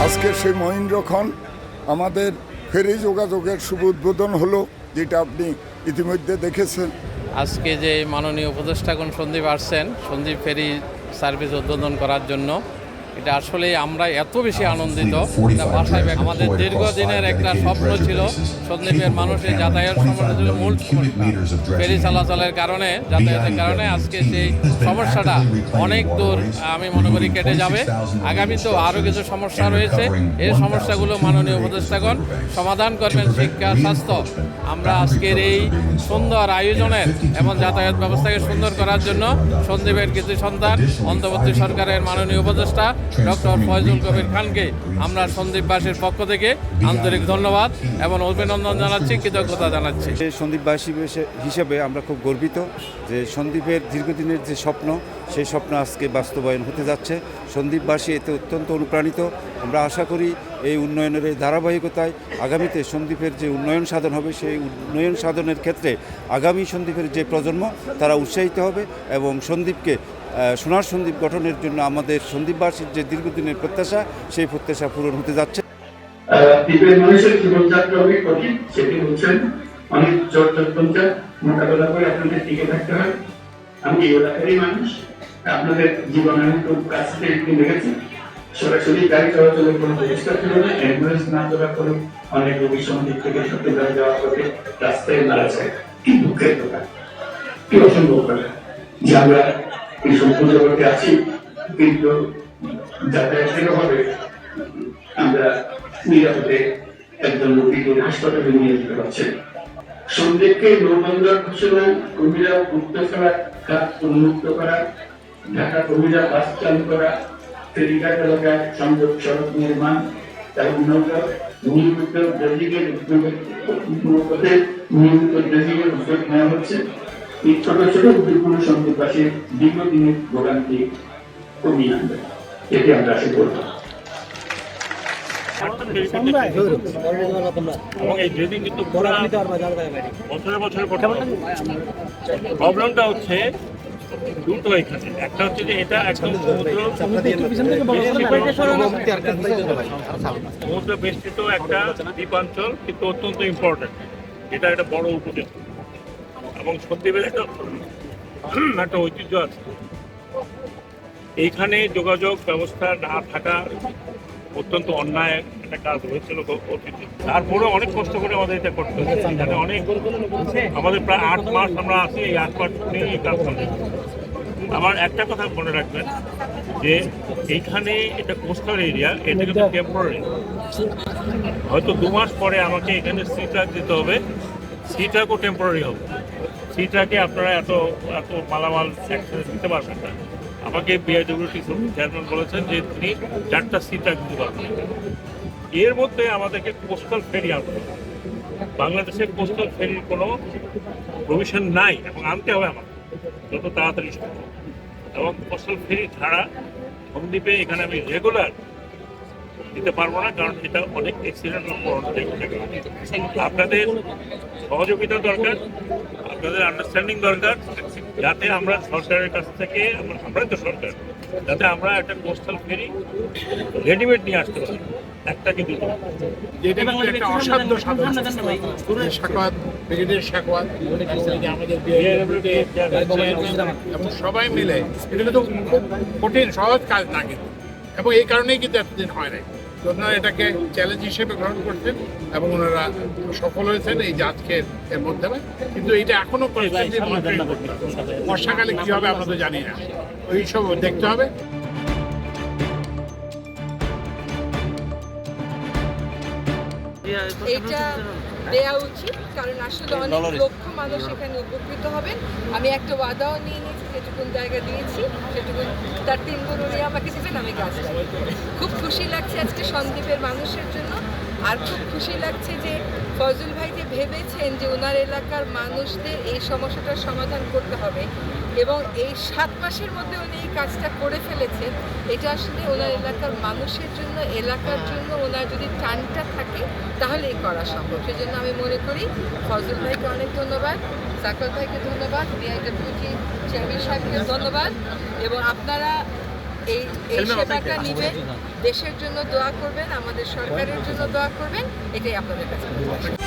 আজকে সেই মহেন্দ্রক্ষণ আমাদের ফেরি যোগাযোগের শুভ উদ্বোধন হলো, যেটা আপনি ইতিমধ্যে দেখেছেন। আজকে যে মাননীয় উপদেষ্টাগণ সন্দীপ আসছেন সন্দীপ ফেরি সার্ভিস উদ্বোধন করার জন্য, এটা আসলে আমরা এত বেশি আনন্দিত। বাসায় আমাদের দীর্ঘদিনের একটা স্বপ্ন ছিল সন্দীপের মানুষের যাতায়াত সমস্যা, মূল ফেরি চলাচলের কারণে, যাতায়াতের কারণে আজকে সেই সমস্যাটা অনেক দূর আমি মনে করি কেটে যাবে। আগামীতেও আরও কিছু সমস্যা রয়েছে, এই সমস্যাগুলো মাননীয় উপদেষ্টাগণ সমাধান করবেন। শিক্ষা, স্বাস্থ্য, আমরা আজকের এই সুন্দর আয়োজনের এবং যাতায়াত ব্যবস্থাকে সুন্দর করার জন্য সন্দীপের কৃতি সন্তান অন্তর্বর্তী সরকারের মাননীয় উপদেষ্টা ডক্টর ফয়জুল কবির খানকে আমরা সন্দীপবাসীর পক্ষ থেকে আন্তরিক ধন্যবাদ এবং অভিনন্দন জানাচ্ছি, কৃতজ্ঞতা জানাচ্ছি। সন্দীপবাসী হিসেবে আমরা খুব গর্বিত যে সন্দীপের দীর্ঘদিনের যে স্বপ্ন, সেই স্বপ্ন আজকে বাস্তবায়ন হতে যাচ্ছে। সন্দীপবাসী এতে অত্যন্ত অনুপ্রাণিত। আমরা আশা করি এই উন্নয়নের এই ধারাবাহিকতায় আগামীতে সন্দীপের যে উন্নয়ন সাধন হবে, সেই উন্নয়ন সাধনের ক্ষেত্রে আগামী সন্দীপের যে প্রজন্ম তারা উৎসাহিত হবে এবং সন্দীপকে সোনার সন্দীপ গঠনের জন্য আমাদের সন্দীপবাসীর যে দীর্ঘদিনের প্রত্যাশা, সেই প্রত্যাশা পূরণ হতে যাচ্ছে। দ্বীপের মানুষের জীবনযাত্রা অনেক কঠিন, সেটি হচ্ছেন অনেক জটিলতা মোকাবেলা করে আপনাদের টিকে থাকতে হয়। আমি এই এলাকারই মানুষ, আপনাদের জীবন আমি খুব কাছ থেকে দেখেছি। সরাসরি গাড়ি চলাচলের কোনো ব্যবস্থা ছিল না, অ্যাম্বুলেন্স না চলার পরে অনেক রোগী সন্দীপ থেকে চট্টগ্রামে যাওয়ার পথে রাস্তায় মারা যায়। কি দুঃখের কথা, কি অসম্ভব কথা যে আমরা এই সভ্য জগতে আছি, কিন্তু যাতায়াতের অভাবে আমরা নিরাপদে একজন রোগীকে হাসপাতালে নিয়ে যেতে পারছি। সন্দীপকে নৌবন্দর ঘোষণা, কবিরা গুপ্তছড়া খাত উন্মুক্ত করা, ঢাকা কবিরা বাস চালু করা, ফেরিঘাট এলাকায় সংযোগ সড়ক নির্মাণ এবং নৌকা নিয়মিত ড্রেজিংয়ের উদ্যোগ নেওয়া হচ্ছে। এই ছোট ছোট উদ্যোগগুলো সন্দীপবাসীর দীর্ঘদিনের ভোগান্তি কমিয়ে আনবে, এতে আমরা আশা করব। এবং এই ড্রেজিং কিন্তু বছরে বছরে প্রবলেমটা হচ্ছে দুটো এখানে। একটা হচ্ছে যে এটা একদম সমুদ্র বেষ্টিত একটা দ্বীপাঞ্চল, কিন্তু অত্যন্ত ইম্পর্টেন্ট। এটা একটা বড় উপদ্বীপ এবং সন্দীপের একটা ঐতিহ্য আছে। এইখানে যোগাযোগ ব্যবস্থা না থাকা অত্যন্ত অন্যায় একটা কাজ হয়েছিল অতীতে। তারপরে অনেক কষ্ট করে আমাদের এটা করতে হচ্ছে। এখানে অনেক আমাদের প্রায় 8 মাস আমরা আছি, এই 8 মাস নিয়ে এই কাজ করতে। আমার একটা কথা মনে রাখবেন যে এইখানে এটা কোস্টাল এরিয়া, এটা কিন্তু টেম্পোরারি। হয়তো 2 মাস পরে আমাকে এখানে সি ট্রাক দিতে হবে, সি ট্রাকও টেম্পোরারি হবে। সি ট্রাকে আপনারা এত এত মালামাল একসাথে দিতে পারবেন না। আমাকে বিআইডব্লিউটি চেয়ারম্যান বলেছেন যে তিনি 4টা সি ট্রাক দিতে পারবেন। এর মধ্যে আমাদেরকে কোস্টাল ফেরি আনতে হবে। বাংলাদেশে কোস্টাল ফেরির কোনো প্রভিশন নাই এবং আনতে হবে আমার যত তাড়াতাড়ি সম্ভব। এবং কোস্টাল ফেরি ছাড়া সন্দীপে এখানে আমি রেগুলার দিতে পারবো না, কারণ এটা অনেক অ্যাক্সিডেন্ট। আপনাদের সহযোগিতা দরকার, আপনাদের আন্ডারস্ট্যান্ডিং দরকার, যাতে আমরা সরকারের কাছ থেকে, আমরাই তো সরকার, যাতে আমরা একটা কোস্টাল ফেরি রেডিমেড নিয়ে আসতে পারি, একটা কি দুটো। এটা একটা অসাধ্য সাধন। সাখাওয়াত, ব্রিগেডিয়ার সাখাওয়াত, আমাদের এবং সবাই মিলে এটা কিন্তু খুব কঠিন সহজ কাজ না, কিন্তু এবং এই কারণেই কিন্তু এতদিন হয় নাই। ওনারা এটাকে চ্যালেঞ্জ হিসেবে গ্রহণ করছেন এবং ওনারা সফল হয়েছেন এই যে আজকের এর মাধ্যমে। কিন্তু এটা এখনো বর্ষাকালে কি হবে আমরা তো জানি না, ওই সব দেখতে হবে। এটা দেওয়া উচিত, কারণ আসলে অনেক লক্ষ মানুষ এখানে উপকৃত হবেন। আমি একটা ওয়াদাও নিয়ে নিয়েছি, যেটুকুন জায়গা দিয়েছি সেটুকুন তার 3 গুণ উনি আমাকে দেবেন, আমি গাছ লাগাবো। খুব খুশি লাগছে আজকে সন্দীপের মানুষের জন্য। আর খুব খুশি লাগছে যে ফজল ভাই যে ভেবেছেন যে ওনার এলাকার মানুষদের এই সমস্যাটার সমাধান করতে হবে এবং এই 7 মাসের মধ্যে উনি এই কাজটা করে ফেলেছেন। এটা আসলে ওনার এলাকার মানুষের জন্য, এলাকার জন্য ওনার যদি টানটা থাকে তাহলেই করা সম্ভব। সেজন্য আমি মনে করি ফজল ভাইকে অনেক ধন্যবাদ, সাকল ভাইকে ধন্যবাদ, বিআইডব্লিউটি চেয়ারম্যান সাহেবকে ধন্যবাদ। এবং আপনারা এই সেবাটা নেবেন, দেশের জন্য দোয়া করবেন, আমাদের সরকারের জন্য দোয়া করবেন, এটাই আপনাদের কাছে